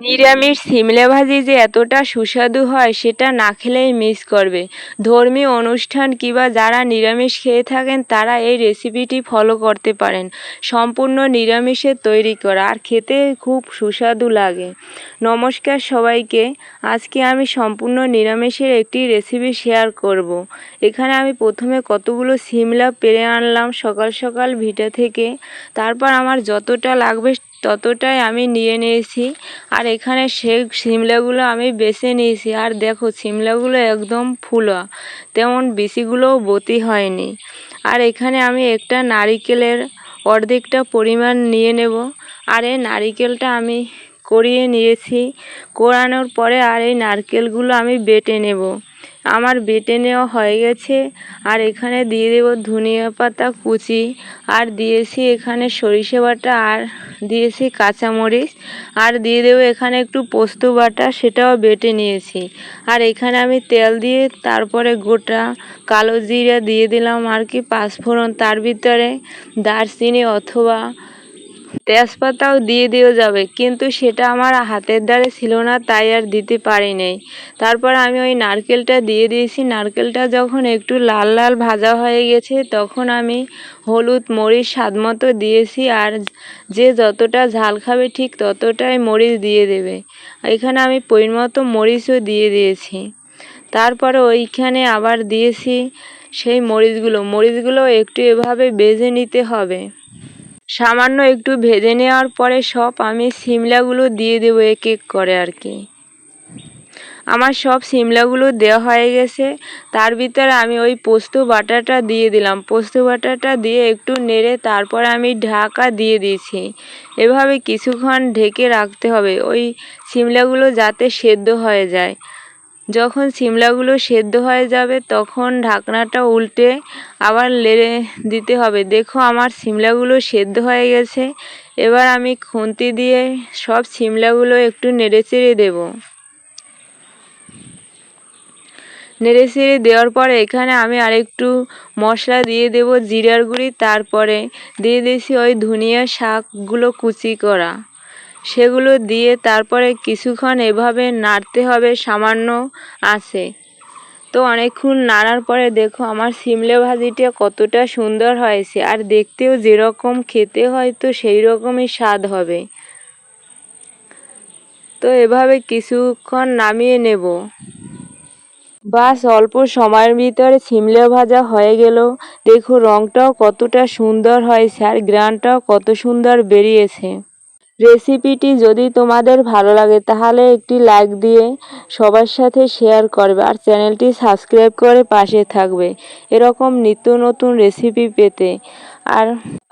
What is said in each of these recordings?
নিরামিষ সিমলা ভাজি যে এতটা সুস্বাদু হয় সেটা না খেলেই মিস করবে। ধর্মীয় অনুষ্ঠান কিংবা যারা নিরামিষ খেয়ে থাকেন তারা এই রেসিপিটি ফলো করতে পারেন। সম্পূর্ণ নিরামিষে তৈরি করা আর খেতে খুব সুস্বাদু লাগে। নমস্কার সবাইকে। আজকে আমি সম্পূর্ণ নিরামিষের একটি রেসিপি শেয়ার করব। এখানে আমি প্রথমে কতগুলো সিমলা পেড়ে আনলাম সকাল সকাল ভিটা থেকে। তারপর আমার যতটা লাগবে ততটাই আমি নিয়ে নিয়েছি। আর এখানে সেই সিমলাগুলো আমি বেছে নিয়েছি। আর দেখো সিমলাগুলো একদম ফুলা, তেমন বিচিগুলোও বতি হয়নি। আর এখানে আমি একটা নারিকেলের অর্ধেকটা পরিমাণ নিয়ে নেব। আর এই নারিকেলটা আমি কুড়িয়ে নিয়েছি। কোড়ানোর পরে আর এই নারকেলগুলো আমি বেটে নেব। আমার বেটে নেওয়া হয়ে গেছে। আর এখানে দিয়ে দেব ধনিয়া পাতা কুচি, আর দিয়েছি এখানে সরিষা বাটা, আর দিয়েছি কাঁচামরিচ, আর দিয়ে দেবো এখানে একটু পোস্ত বাটা, সেটাও বেটে নিয়েছি। আর এখানে আমি তেল দিয়ে তারপরে গোটা কালো জিরা দিয়ে দিলাম আর কি পাঁচফোড়ন, তার ভিতরে দারচিনি অথবা তেজপাতাও দিয়ে দেওয়া যাবে, কিন্তু সেটা আমার হাতের দ্বারে ছিল না, তাই আর দিতে পারি নাই। তারপর আমি ওই নারকেলটা দিয়ে দিয়েছি। নারকেলটা যখন একটু লাল লাল ভাজা হয়ে গেছে তখন আমি হলুদ মরিচ স্বাদ মতো দিয়েছি। আর যে যতটা ঝাল খাবে ঠিক ততটাই মরিচ দিয়ে দেবে। এখানে আমি পরিমাণ মতো মরিচও দিয়ে দিয়েছি। তারপরে ওইখানে আবার দিয়েছি সেই মরিচগুলো একটু এভাবে ভেজে নিতে হবে। সামান্য একটু ভেজে নেওয়ার পরে সব আমি সিমলাগুলো দিয়ে দেবো এক এক করে আর কি। আমার সব সিমলাগুলো দেওয়া হয়ে গেছে। তার ভিতরে আমি ওই পোস্ত বাটাটা দিয়ে দিলাম। পোস্ত বাটাটা দিয়ে একটু নেড়ে তারপরে আমি ঢাকা দিয়ে দিয়েছি। এভাবে কিছুক্ষণ ঢেকে রাখতে হবে ওই সিমলাগুলো যাতে সেদ্ধ হয়ে যায়। যখন সিমলাগুলো সেদ্ধ হয়ে যাবে তখন ঢাকনাটা উল্টে আবার নেড়ে দিতে হবে। দেখো আমার সিমলাগুলো সেদ্ধ হয়ে গেছে। এবার আমি খুন্তি দিয়ে সব সিমলাগুলো একটু নেড়েচেড়ে দেব। নেড়েচেড়ে দেওয়ার পরে এখানে আমি আরেকটু মশলা দিয়ে দেব, জিরার গুঁড়ি, তারপরে দিয়ে দিয়েছি ওই ধনিয়া শাকগুলো কুচি করা, সেগুলো দিয়ে তারপরে কিছুক্ষণ এভাবে নাড়তে হবে সামান্য আছে। তো অনেকক্ষণ নাড়ার পরে দেখো আমার সিমলা ভাজিটা কতটা সুন্দর হয়েছে, আর দেখতেও যেরকম খেতে হয় তো সেই রকমই স্বাদ হবে। তো এভাবে কিছুক্ষণ নামিয়ে নেব। বাস অল্প সময়ের ভিতরে সিমলা ভাজা হয়ে গেল। দেখো রঙটাও কতটা সুন্দর হয়েছে আর গ্রানটাও কত সুন্দর বেরিয়েছে। রেসিপিটি যদি তোমাদের ভালো লাগে তাহলে একটি লাইক দিয়ে সবার সাথে শেয়ার করবে, আর চ্যানেলটি সাবস্ক্রাইব করে পাশে থাকবে এরকম নিত্য নতুন রেসিপি পেতে। আর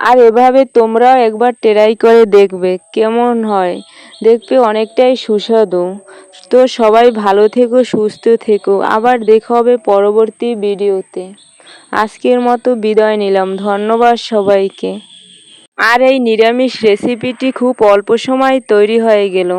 আর এভাবে তোমরাও একবার ট্রাই করে দেখবে কেমন হয়, দেখবে অনেকটাই সুস্বাদু। তো সবাই ভালো থেকো, সুস্থ থেকো, আবার দেখা হবে পরবর্তী ভিডিওতে। আজকের মতো বিদায় নিলাম, ধন্যবাদ সবাইকে। আর এই নিরামিষ রেসিপিটি খুব অল্প সময় তৈরি হয়ে গেল।